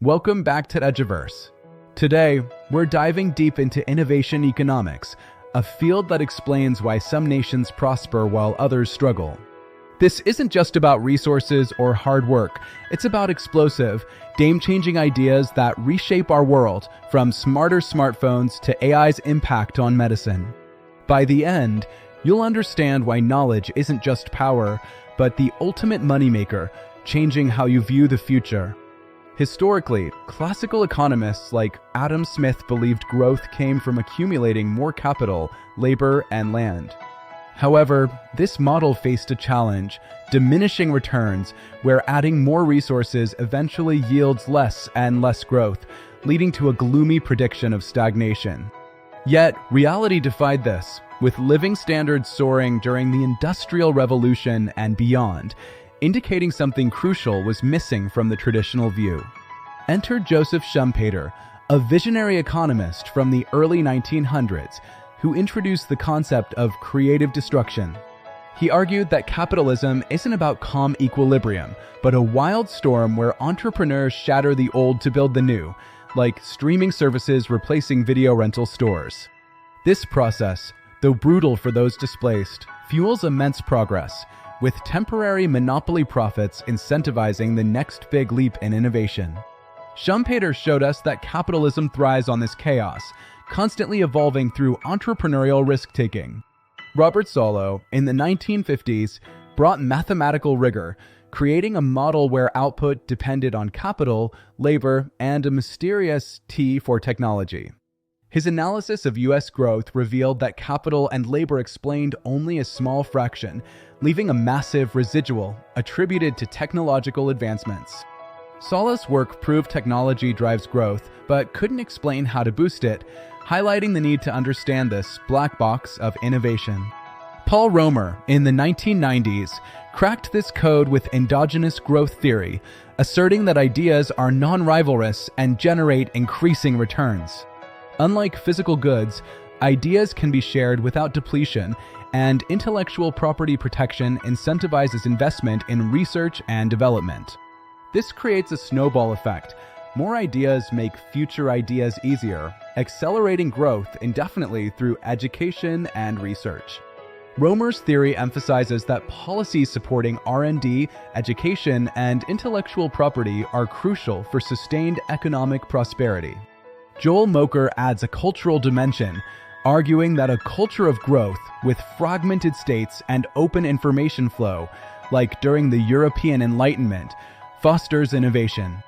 Welcome back to Eduverse. Today, we're diving deep into innovation economics, a field that explains why some nations prosper while others struggle. This isn't just about resources or hard work. It's about explosive, game-changing ideas that reshape our world, from smarter smartphones to AI's impact on medicine. By the end, you'll understand why knowledge isn't just power, but the ultimate moneymaker, changing how you view the future. Historically, classical economists like Adam Smith believed growth came from accumulating more capital, labor, and land. However, this model faced a challenge: diminishing returns, where adding more resources eventually yields less and less growth, leading to a gloomy prediction of stagnation. Yet, reality defied this, with living standards soaring during the Industrial Revolution and beyond, indicating something crucial was missing from the traditional view. Enter Joseph Schumpeter, a visionary economist from the early 1900s, who introduced the concept of creative destruction. He argued that capitalism isn't about calm equilibrium, but a wild storm where entrepreneurs shatter the old to build the new, like streaming services replacing video rental stores. This process, though brutal for those displaced, fuels immense progress, with temporary monopoly profits incentivizing the next big leap in innovation. Schumpeter showed us that capitalism thrives on this chaos, constantly evolving through entrepreneurial risk-taking. Robert Solow, in the 1950s, brought mathematical rigor, creating a model where output depended on capital, labor, and a mysterious T for technology. His analysis of U.S. growth revealed that capital and labor explained only a small fraction, leaving a massive residual attributed to technological advancements. Solow's work proved technology drives growth, but couldn't explain how to boost it, highlighting the need to understand this black box of innovation. Paul Romer, in the 1990s, cracked this code with endogenous growth theory, asserting that ideas are non-rivalrous and generate increasing returns. Unlike physical goods, ideas can be shared without depletion, and intellectual property protection incentivizes investment in research and development. This creates a snowball effect. More ideas make future ideas easier, accelerating growth indefinitely through education and research. Romer's theory emphasizes that policies supporting R&D, education, and intellectual property are crucial for sustained economic prosperity. Joel Mocher adds a cultural dimension, arguing that a culture of growth with fragmented states and open information flow, like during the European Enlightenment, fosters innovation.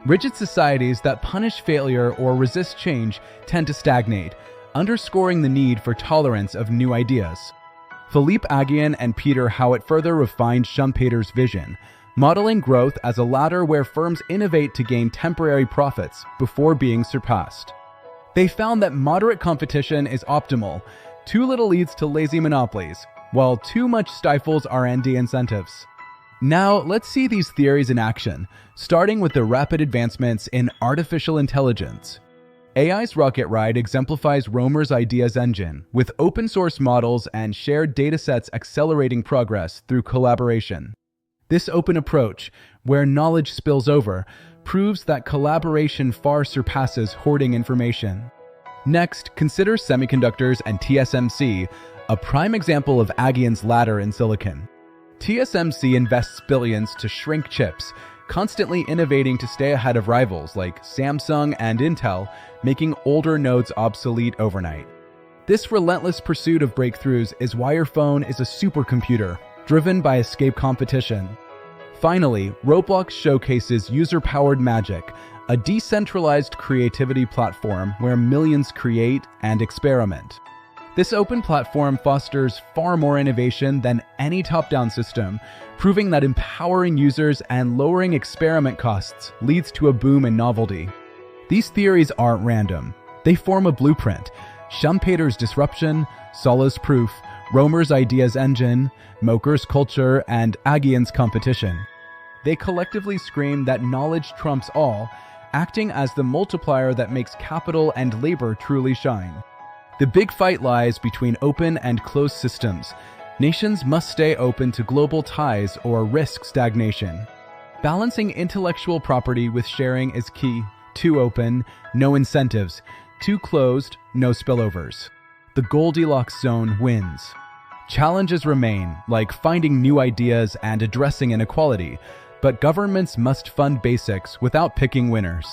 Rigid societies that punish failure or resist change tend to stagnate, underscoring the need for tolerance of new ideas. Philippe Aghion and Peter Howitt further refined Schumpeter's vision, modeling growth as a ladder where firms innovate to gain temporary profits before being surpassed. They found that moderate competition is optimal. Too little leads to lazy monopolies, while too much stifles R&D incentives. Now, let's see these theories in action, starting with the rapid advancements in artificial intelligence. AI's rocket ride exemplifies Romer's ideas engine, with open-source models and shared datasets accelerating progress through collaboration. This open approach, where knowledge spills over, proves that collaboration far surpasses hoarding information. Next, consider semiconductors and TSMC, a prime example of Aghion's ladder in silicon. TSMC invests billions to shrink chips, constantly innovating to stay ahead of rivals like Samsung and Intel, making older nodes obsolete overnight. This relentless pursuit of breakthroughs is why your phone is a supercomputer, driven by escape competition. Finally, Roblox showcases user-powered magic, a decentralized creativity platform where millions create and experiment. This open platform fosters far more innovation than any top-down system, proving that empowering users and lowering experiment costs leads to a boom in novelty. These theories aren't random. They form a blueprint: Schumpeter's disruption, Solow's proof, Romer's ideas engine, Mocher's culture, and Aghion's competition. They collectively scream that knowledge trumps all, acting as the multiplier that makes capital and labor truly shine. The big fight lies between open and closed systems. Nations must stay open to global ties or risk stagnation. Balancing intellectual property with sharing is key. Too open, no incentives. Too closed, no spillovers. The Goldilocks zone wins. Challenges remain, like finding new ideas and addressing inequality, but governments must fund basics without picking winners.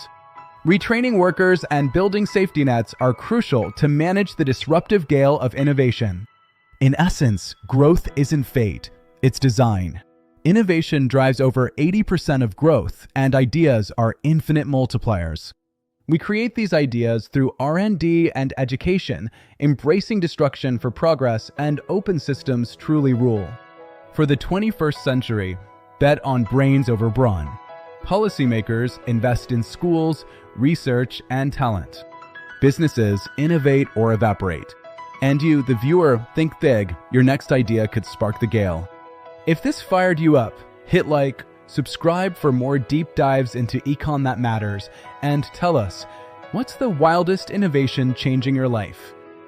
Retraining workers and building safety nets are crucial to manage the disruptive gale of innovation. In essence, growth isn't fate, it's design. Innovation drives over 80% of growth, and ideas are infinite multipliers. We create these ideas through R&D and education, embracing destruction for progress, and open systems truly rule. For the 21st century, bet on brains over brawn. Policymakers invest in schools, research, and talent. Businesses innovate or evaporate. And you, the viewer, think big. Your next idea could spark the gale. If this fired you up, hit like, subscribe for more deep dives into econ that matters, and tell us, what's the wildest innovation changing your life?